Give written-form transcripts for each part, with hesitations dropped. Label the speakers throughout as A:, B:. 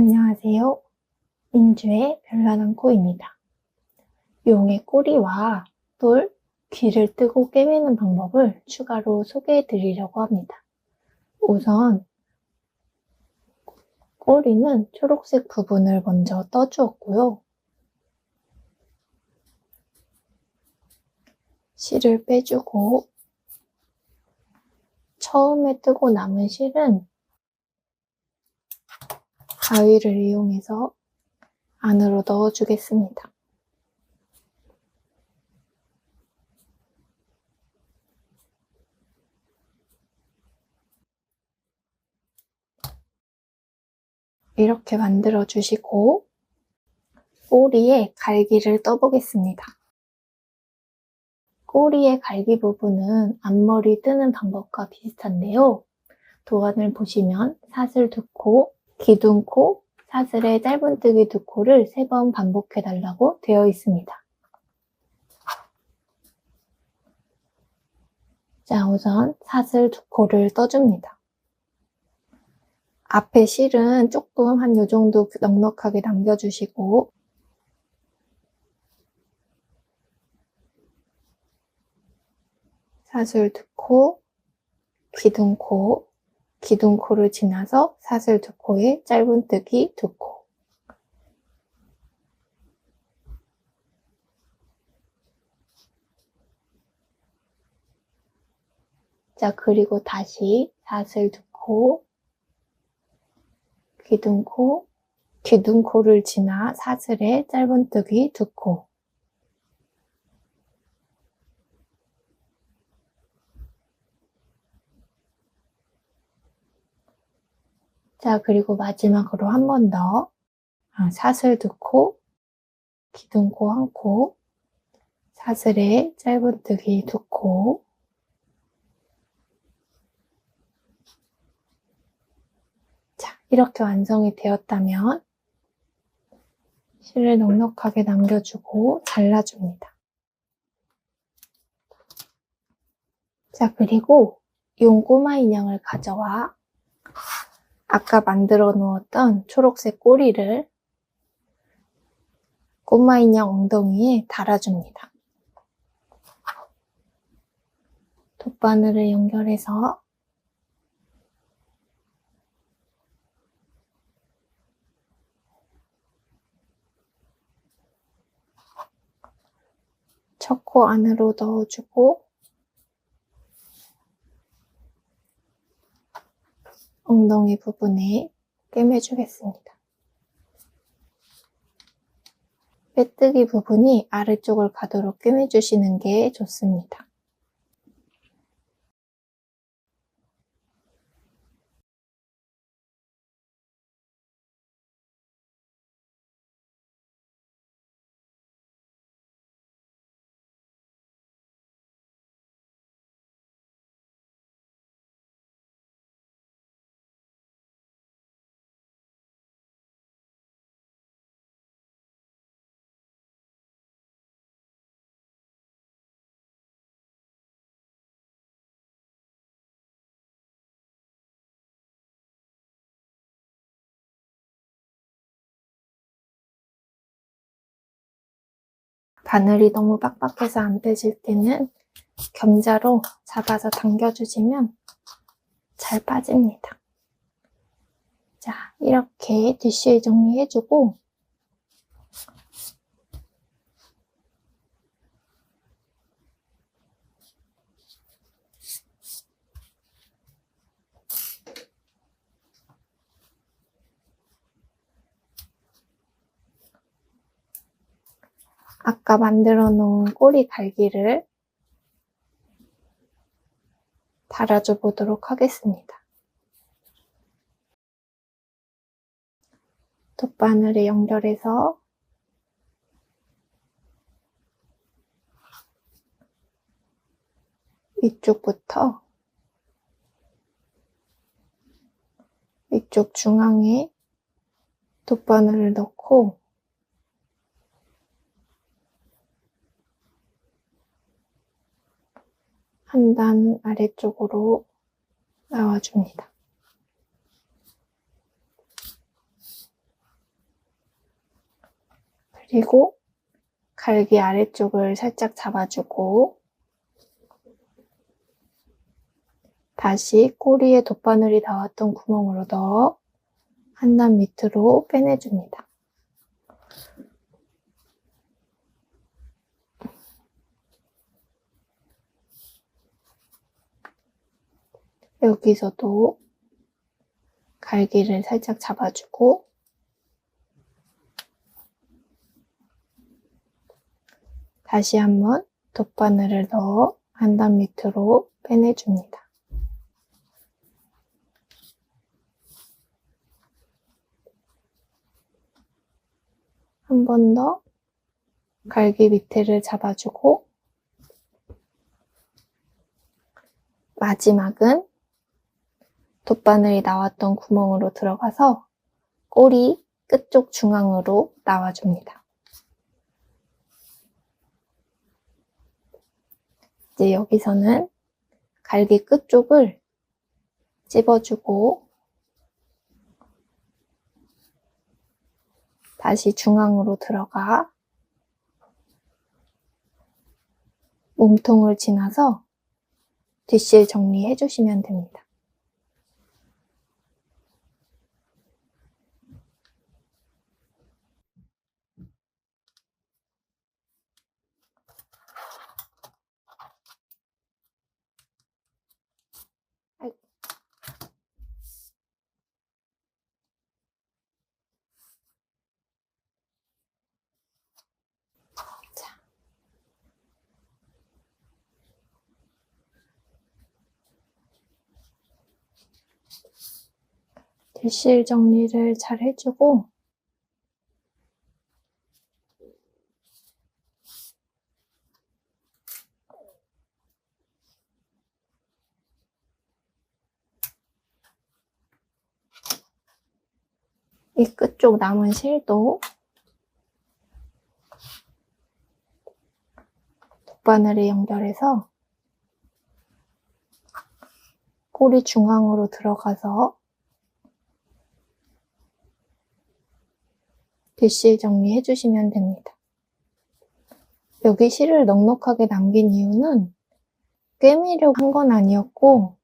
A: 안녕하세요. 민주의 별난한 코입니다. 용의 꼬리와 뿔, 귀를 뜨고 꿰매는 방법을 추가로 소개해 드리려고 합니다. 우선 꼬리는 초록색 부분을 먼저 떠주었고요. 실을 빼주고 처음에 뜨고 남은 실은 가위를 이용해서 안으로 넣어주겠습니다. 이렇게 만들어 주시고 꼬리에 갈기를 떠보겠습니다. 꼬리의 갈기 부분은 앞머리 뜨는 방법과 비슷한데요. 도안을 보시면 사슬 2코, 기둥 코, 사슬의 짧은뜨기 2코를 3번 반복해 달라고 되어 있습니다. 자, 우선 사슬 2코를 떠줍니다. 앞에 실은 조금 한 요 정도 넉넉하게 남겨주시고 사슬 2코, 기둥코, 기둥코를 지나서 사슬 2코에 짧은뜨기 2코. 자, 그리고 다시 사슬 2코, 기둥코, 기둥코를 지나 사슬에 짧은뜨기 2코. 자, 그리고 마지막으로 한 번 더 사슬 2코, 기둥코 1코, 사슬에 짧은뜨기 2코. 자, 이렇게 완성이 되었다면 실을 넉넉하게 남겨주고 잘라줍니다. 자, 그리고 용 꼬마 인형을 가져와 아까 만들어 놓았던 초록색 꼬리를 꼬마 인형 엉덩이에 달아줍니다. 돗바늘을 연결해서 첫 코 안으로 넣어주고 엉덩이 부분에 꿰매주겠습니다. 빼뜨기 부분이 아래쪽을 가도록 꿰매주시는 게 좋습니다. 바늘이 너무 빡빡해서 안 빼질 때는 겸자로 잡아서 당겨주시면 잘 빠집니다. 자, 이렇게 뒤쉬 정리해주고 아까 만들어 놓은 꼬리 갈기를 달아줘 보도록 하겠습니다. 돗바늘에 연결해서 위쪽부터 위쪽 중앙에 돗바늘을 넣고 한 단 아래쪽으로 나와줍니다. 그리고 갈기 아래쪽을 살짝 잡아주고 다시 꼬리에 돗바늘이 나왔던 구멍으로 넣어 한단 밑으로 빼내줍니다. 여기서도 갈기를 살짝 잡아주고 다시 한번 돗바늘을 넣어 한단 밑으로 빼내줍니다. 한 번 더 갈기 밑에를 잡아주고 마지막은 돗바늘이 나왔던 구멍으로 들어가서 꼬리 끝쪽 중앙으로 나와줍니다. 이제 여기서는 갈기 끝쪽을 찝어주고 다시 중앙으로 들어가 몸통을 지나서 뒷실 정리해 주시면 됩니다. 뒷실 정리를 잘 해주고 이 끝쪽 남은 실도 돗바늘에 연결해서 꼬리 중앙으로 들어가서 뒷실 정리해 주시면 됩니다. 여기 실을 넉넉하게 남긴 이유는 꿰매려고 한 건 아니었고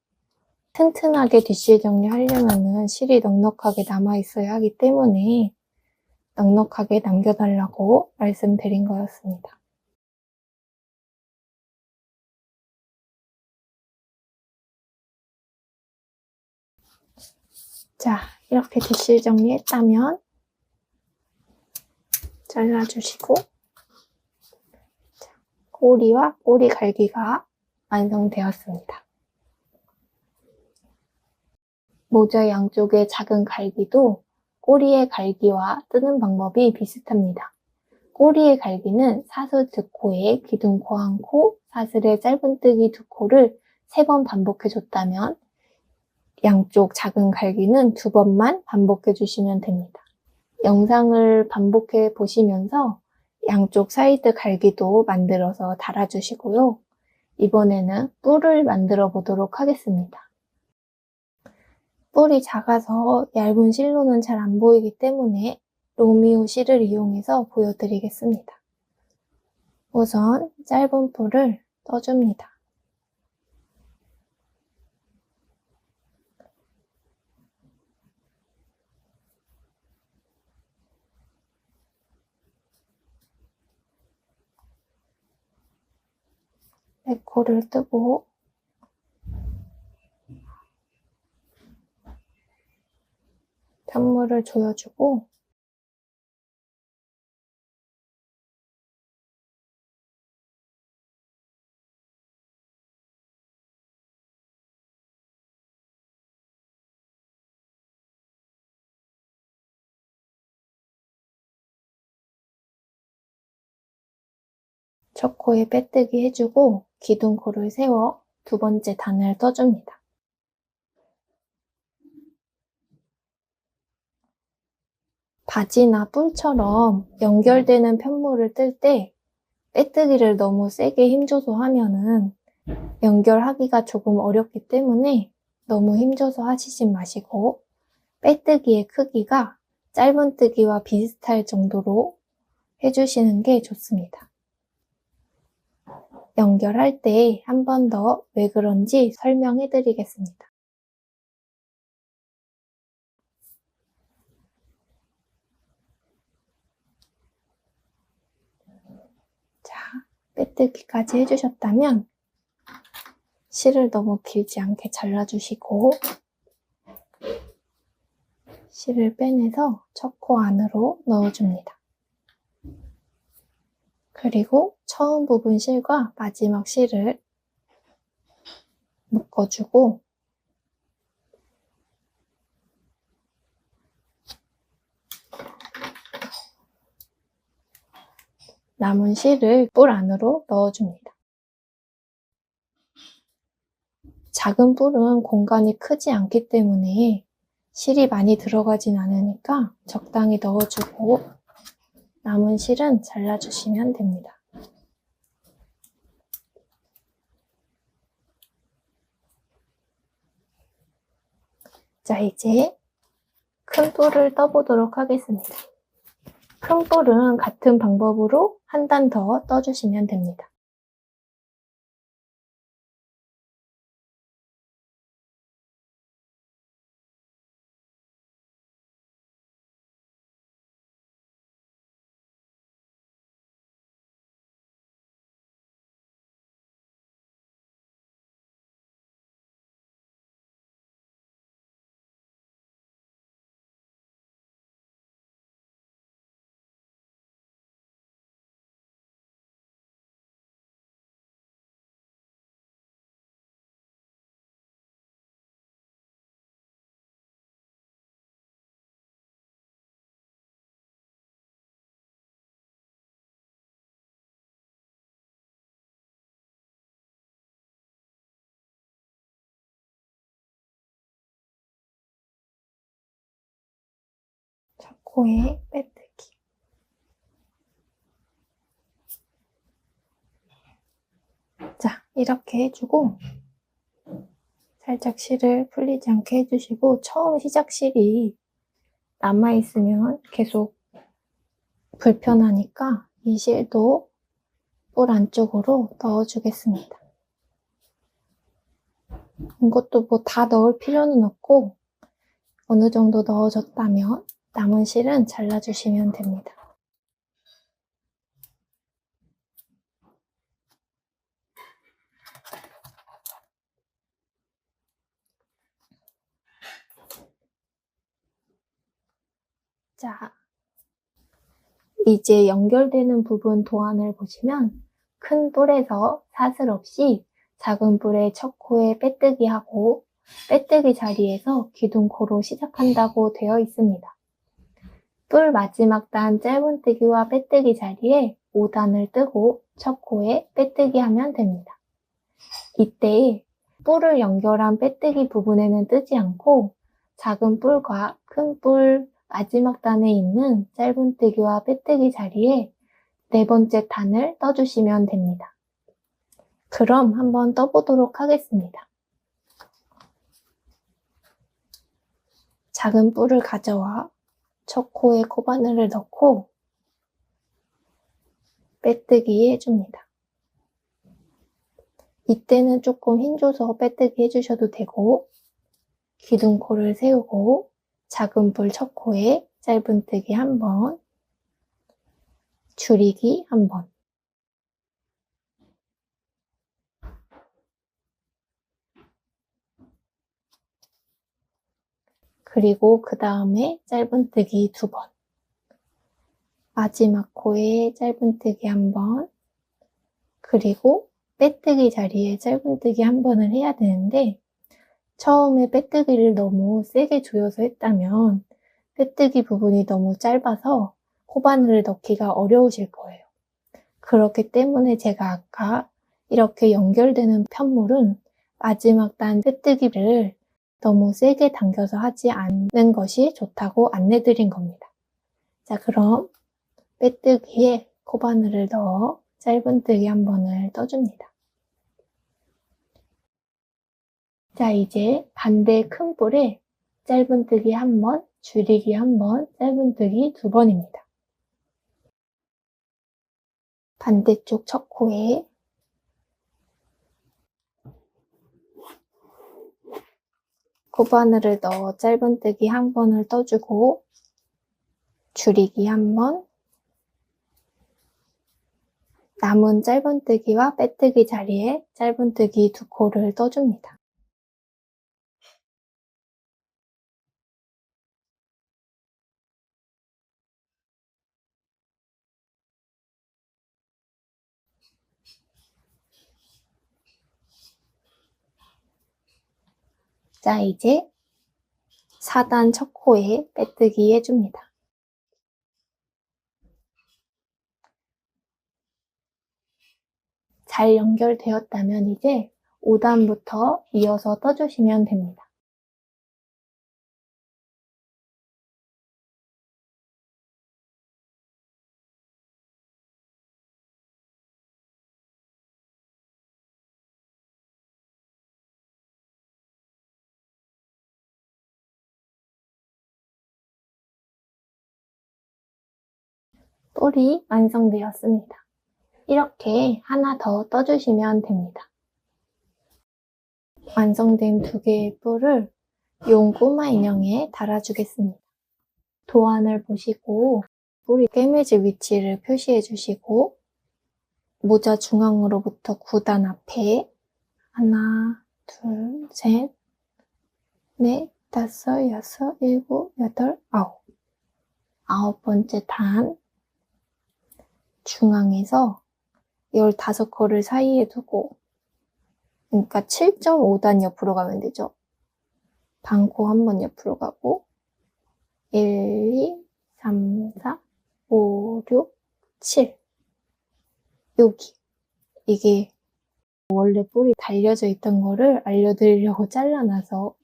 A: 튼튼하게 뒷실 정리하려면 실이 넉넉하게 남아있어야 하기 때문에 넉넉하게 남겨달라고 말씀드린 거였습니다. 자, 이렇게 뒷실 정리했다면 잘라주시고 꼬리와 꼬리 갈기가 완성되었습니다. 모자 양쪽의 작은 갈기도 꼬리의 갈기와 뜨는 방법이 비슷합니다. 꼬리의 갈기는 사슬 2코에 기둥코 1코, 사슬의 짧은뜨기 2코를 3번 반복해줬다면 양쪽 작은 갈기는 2번만 반복해주시면 됩니다. 영상을 반복해 보시면서 양쪽 사이드 갈기도 만들어서 달아주시고요. 이번에는 뿔을 만들어 보도록 하겠습니다. 뿔이 작아서 얇은 실로는 잘 안 보이기 때문에 로미오 실을 이용해서 보여드리겠습니다. 우선 짧은 뿔을 떠줍니다. 백호를 뜨고 편물을 조여주고 첫 코에 빼뜨기 해주고 기둥코를 세워 2번째 단을 떠줍니다. 바지나 뿔처럼 연결되는 편물을 뜰 때 빼뜨기를 너무 세게 힘줘서 하면은 연결하기가 조금 어렵기 때문에 너무 힘줘서 하시지 마시고 빼뜨기의 크기가 짧은뜨기와 비슷할 정도로 해주시는 게 좋습니다. 연결할 때 한 번 더 왜 그런지 설명해 드리겠습니다. 자, 빼뜨기까지 해주셨다면 실을 너무 길지 않게 잘라주시고 실을 빼내서 첫 코 안으로 넣어줍니다. 그리고 처음 부분 실과 마지막 실을 묶어주고 남은 실을 뿔 안으로 넣어줍니다. 작은 뿔은 공간이 크지 않기 때문에 실이 많이 들어가진 않으니까 적당히 넣어주고 남은 실은 잘라주시면 됩니다. 자, 이제 큰 뿔을 떠보도록 하겠습니다. 큰 뿔은 같은 방법으로 한 단 더 떠주시면 됩니다. 첫 코에 빼뜨기. 자, 이렇게 해주고 살짝 실을 풀리지 않게 해주시고 처음 시작 실이 남아있으면 계속 불편하니까 이 실도 뿔 안쪽으로 넣어주겠습니다. 이것도 뭐 다 넣을 필요는 없고 어느 정도 넣어줬다면 남은 실은 잘라주시면 됩니다. 자, 이제 연결되는 부분 도안을 보시면 큰 뿔에서 사슬 없이 작은 뿔의 첫 코에 빼뜨기 하고 빼뜨기 자리에서 기둥코로 시작한다고 되어 있습니다. 뿔 마지막 단 짧은뜨기와 빼뜨기 자리에 5단을 뜨고 첫 코에 빼뜨기 하면 됩니다. 이때 뿔을 연결한 빼뜨기 부분에는 뜨지 않고 작은 뿔과 큰 뿔 마지막 단에 있는 짧은뜨기와 빼뜨기 자리에 네 번째 단을 떠주시면 됩니다. 그럼 한번 떠보도록 하겠습니다. 작은 뿔을 가져와 첫 코에 코바늘을 넣고 빼뜨기 해줍니다. 이때는 조금 힘줘서 빼뜨기 해주셔도 되고 기둥코를 세우고 작은 뿔 첫 코에 짧은뜨기 한 번, 줄이기 한 번, 그리고 그 다음에 짧은뜨기 두 번, 마지막 코에 짧은뜨기 한 번, 그리고 빼뜨기 자리에 짧은뜨기 한 번을 해야 되는데 처음에 빼뜨기를 너무 세게 조여서 했다면 빼뜨기 부분이 너무 짧아서 코바늘을 넣기가 어려우실 거예요. 그렇기 때문에 제가 아까 이렇게 연결되는 편물은 마지막 단 빼뜨기를 너무 세게 당겨서 하지 않는 것이 좋다고 안내드린 겁니다. 자, 그럼 빼뜨기에 코바늘을 넣어 짧은뜨기 한 번을 떠줍니다. 자, 이제 반대 큰 뿔에 짧은뜨기 한 번, 줄이기 한 번, 짧은뜨기 두 번입니다. 반대쪽 첫 코에 코바늘을 넣어 짧은뜨기 한 번을 떠주고 줄이기 한 번, 남은 짧은뜨기와 빼뜨기 자리에 짧은뜨기 2코를 떠줍니다. 자, 이제 4단 첫 코에 빼뜨기 해줍니다. 잘 연결되었다면 이제 5단부터 이어서 떠주시면 됩니다. 뿔이 완성되었습니다. 이렇게 하나 더 떠주시면 됩니다. 완성된 2개의 뿔을 용 꼬마 인형에 달아주겠습니다. 도안을 보시고 뿔이 꿰매질 위치를 표시해 주시고 모자 중앙으로부터 9단 앞에 하나, 둘, 셋, 넷, 다섯, 여섯, 일곱, 여덟, 아홉. 9번째 단 중앙에서 15코를 사이에 두고, 그러니까 7.5단 옆으로 가면 되죠. 반코 한 번 옆으로 가고 1, 2, 3, 4, 5, 6, 7. 여기. 이게 원래 뿔이 달려져 있던 거를 알려드리려고 잘라놔서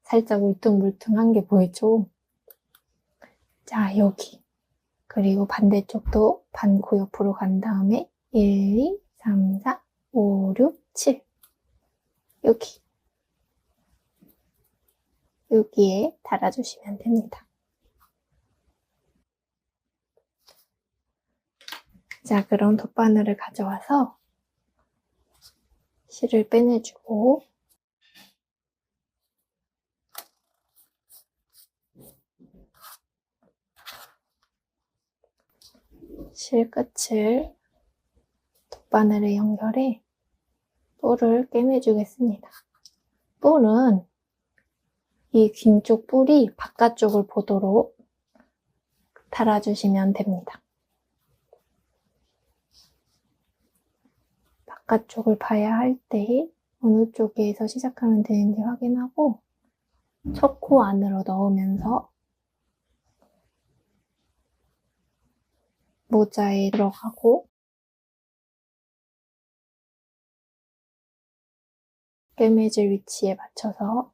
A: 살짝 울퉁불퉁한 게 보이죠? 자, 여기. 그리고 반대쪽도 반코 옆으로 간 다음에 1, 2, 3, 4, 5, 6, 7. 여기. 여기에 달아주시면 됩니다. 자, 그럼 돗바늘을 가져와서 실을 빼내주고 실 끝을 돗바늘에 연결해 뿔을 꿰매주겠습니다. 뿔은 이 긴 쪽 뿔이 바깥쪽을 보도록 달아주시면 됩니다. 바깥쪽을 봐야 할 때 어느 쪽에서 시작하면 되는지 확인하고 첫 코 안으로 넣으면서 모자에 들어가고 꿰매질 위치에 맞춰서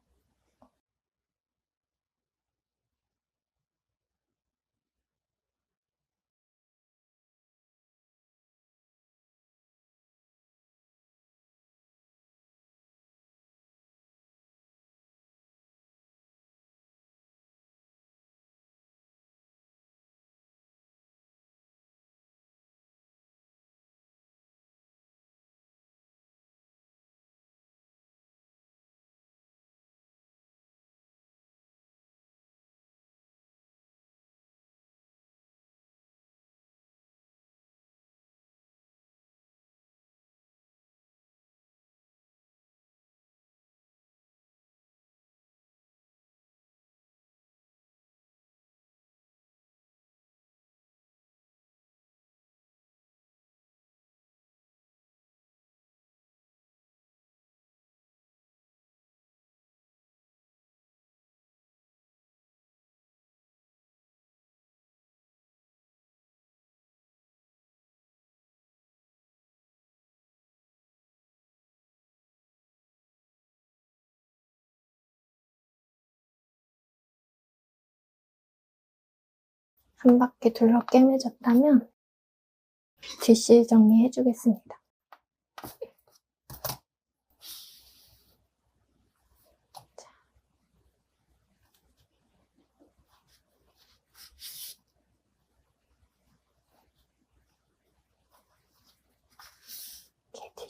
A: 한 바퀴 둘러 꿰매졌다면 뒷실 정리해 주겠습니다.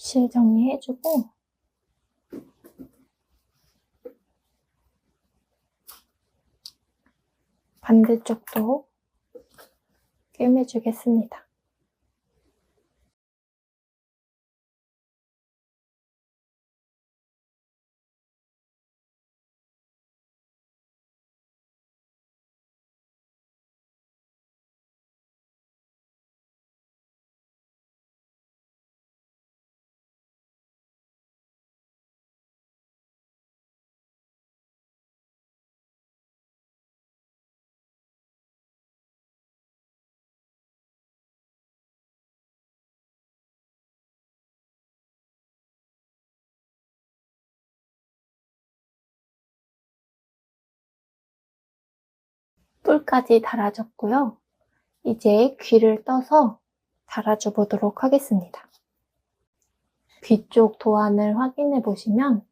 A: 빗실 정리해주고 반대쪽도 꿰매주겠습니다. 뿔까지 달아줬고요. 이제 귀를 떠서 달아줘 보도록 하겠습니다. 귀 쪽 도안을 확인해 보시면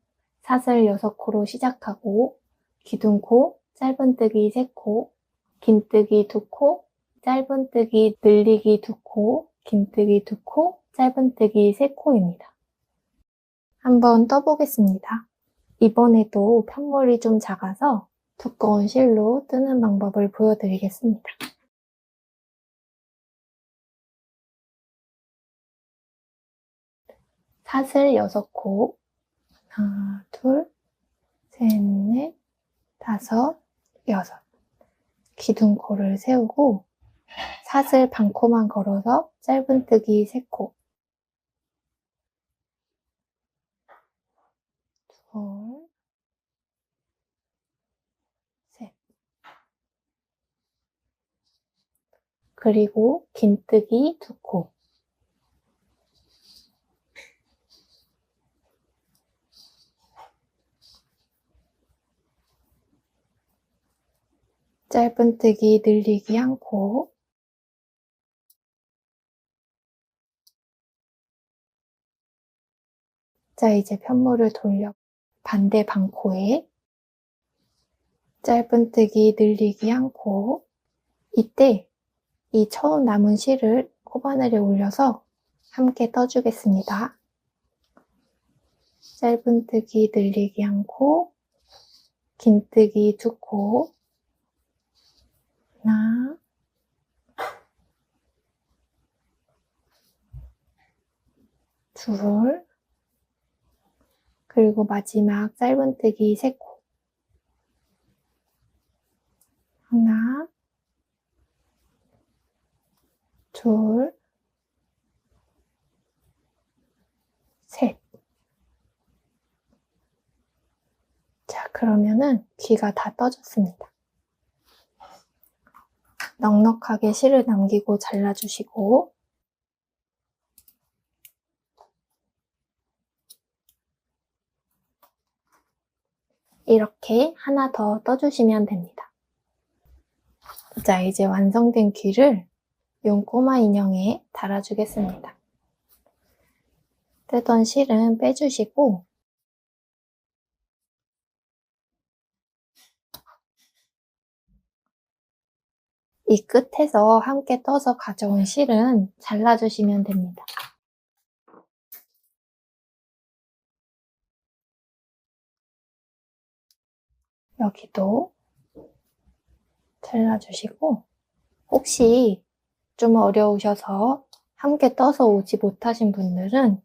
A: 사슬 6코로 시작하고 기둥코, 짧은뜨기 3코, 긴뜨기 2코, 짧은뜨기 늘리기 2코, 긴뜨기 2코, 짧은뜨기 3코입니다. 한번 떠보겠습니다. 이번에도 편물이 좀 작아서 두꺼운 실로 뜨는 방법을 보여드리겠습니다. 사슬 6코, 하나, 둘, 셋, 넷, 다섯, 여섯. 기둥코를 세우고 사슬 반코만 걸어서 짧은뜨기 3코. 둘, 셋. 그리고 긴뜨기 2코. 짧은뜨기 늘리기 1코. 자, 이제 편물을 돌려 반대 반코에 짧은뜨기 늘리기 1코. 이때 이 처음 남은 실을 코바늘에 올려서 함께 떠주겠습니다. 짧은뜨기 늘리기 1코, 긴뜨기 2코. 하나, 둘, 그리고 마지막 짧은뜨기 3코. 하나, 둘, 셋. 자, 그러면은 귀가 다 떠졌습니다. 넉넉하게 실을 남기고 잘라주시고 이렇게 하나 더 떠주시면 됩니다. 자, 이제 완성된 귀를 용 꼬마 인형에 달아주겠습니다. 뜨던 실은 빼주시고 이 끝에서 함께 떠서 가져온 실은 잘라주시면 됩니다. 여기도 잘라주시고 혹시 좀 어려우셔서 함께 떠서 오지 못하신 분들은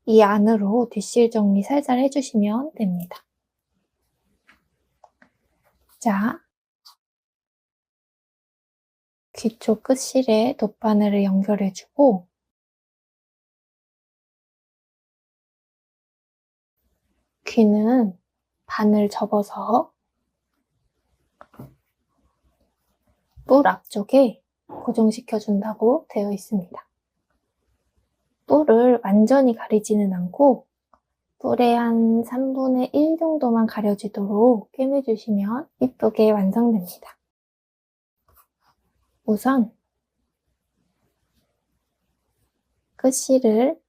A: 이 안으로 뒷실 정리 살살 해주시면 됩니다. 자, 귀 쪽 끝실에 돗바늘을 연결해주고 귀는 반을 접어서 뿔 앞쪽에 고정시켜준다고 되어 있습니다. 뿔을 완전히 가리지는 않고 뿔의 한 3분의 1 정도만 가려지도록 꿰매주시면 이쁘게 완성됩니다. 우선 끝실을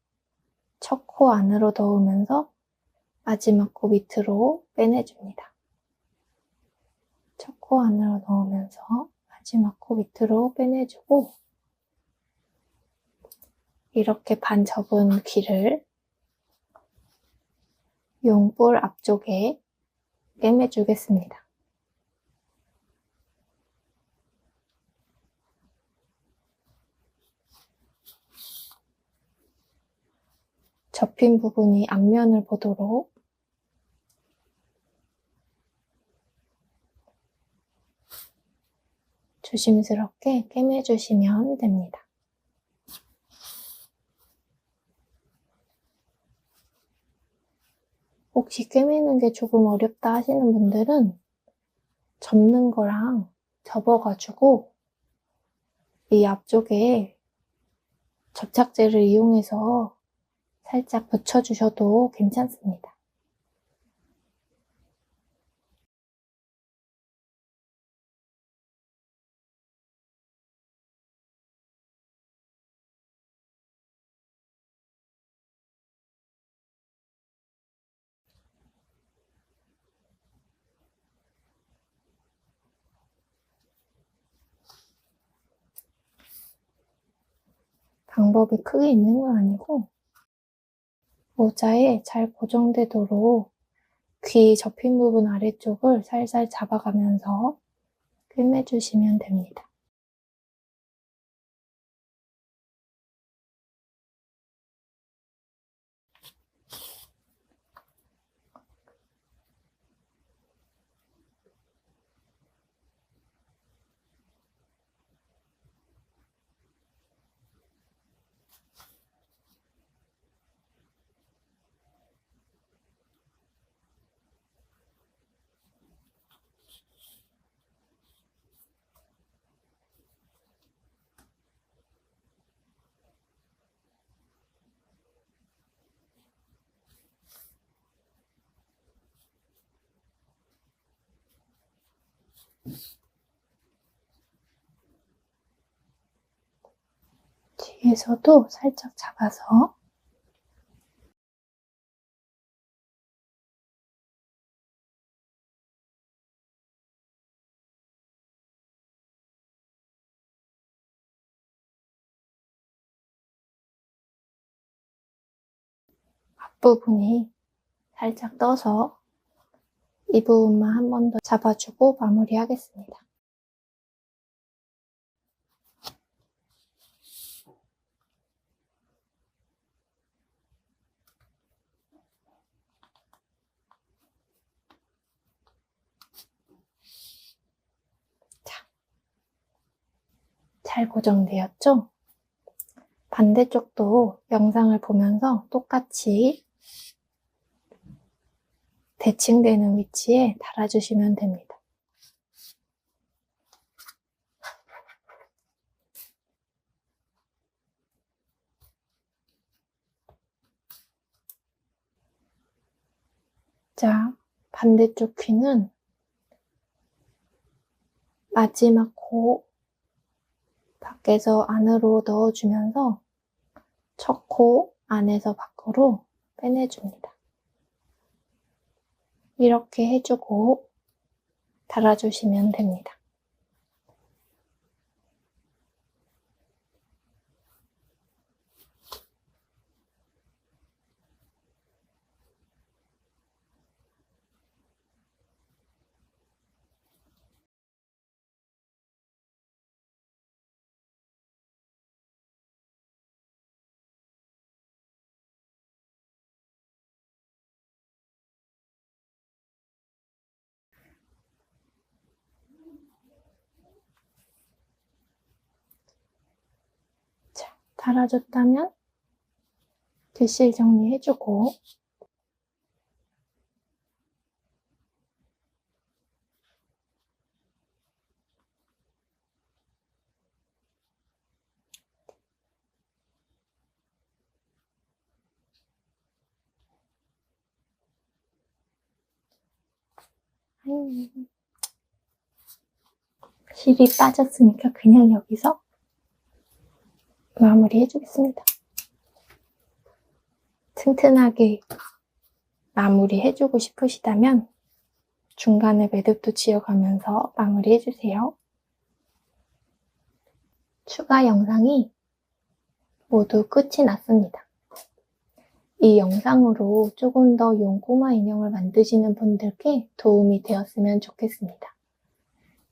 A: 첫 코 안으로 넣으면서 마지막 코 밑으로 빼내줍니다. 첫 코 안으로 넣으면서 마지막 코 밑으로 빼내주고 이렇게 반 접은 귀를 용볼 앞쪽에 꿰매주겠습니다. 접힌 부분이 앞면을 보도록 조심스럽게 꿰매주시면 됩니다. 혹시 꿰매는 게 조금 어렵다 하시는 분들은 접는 거랑 접어가지고 이 앞쪽에 접착제를 이용해서 살짝 붙여주셔도 괜찮습니다. 방법이 크게 있는 건 아니고 모자에 잘 고정되도록 귀 접힌 부분 아래쪽을 살살 잡아가면서 꿰매주시면 됩니다. 뒤에서도 살짝 잡아서 앞부분이 살짝 떠서 이 부분만 한 번 더 잡아주고 마무리하겠습니다. 자, 잘 고정되었죠? 반대쪽도 영상을 보면서 똑같이 대칭되는 위치에 달아주시면 됩니다. 자, 반대쪽 귀는 마지막 코 밖에서 안으로 넣어주면서 첫 코 안에서 밖으로 빼내줍니다. 이렇게 해주고 달아주시면 됩니다. 자, 달아줬다면 뒷실 정리해주고 실이 빠졌으니까 그냥 여기서 마무리 해주겠습니다. 튼튼하게 마무리 해주고 싶으시다면 중간에 매듭도 지어가면서 마무리 해주세요. 추가 영상이 모두 끝이 났습니다. 이 영상으로 조금 더 용꼬마 인형을 만드시는 분들께 도움이 되었으면 좋겠습니다.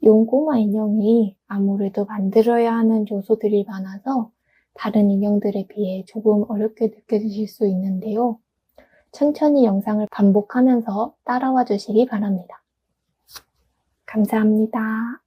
A: 용꼬마 인형이 아무래도 만들어야 하는 요소들이 많아서 다른 인형들에 비해 조금 어렵게 느껴지실 수 있는데요. 천천히 영상을 반복하면서 따라와 주시기 바랍니다. 감사합니다.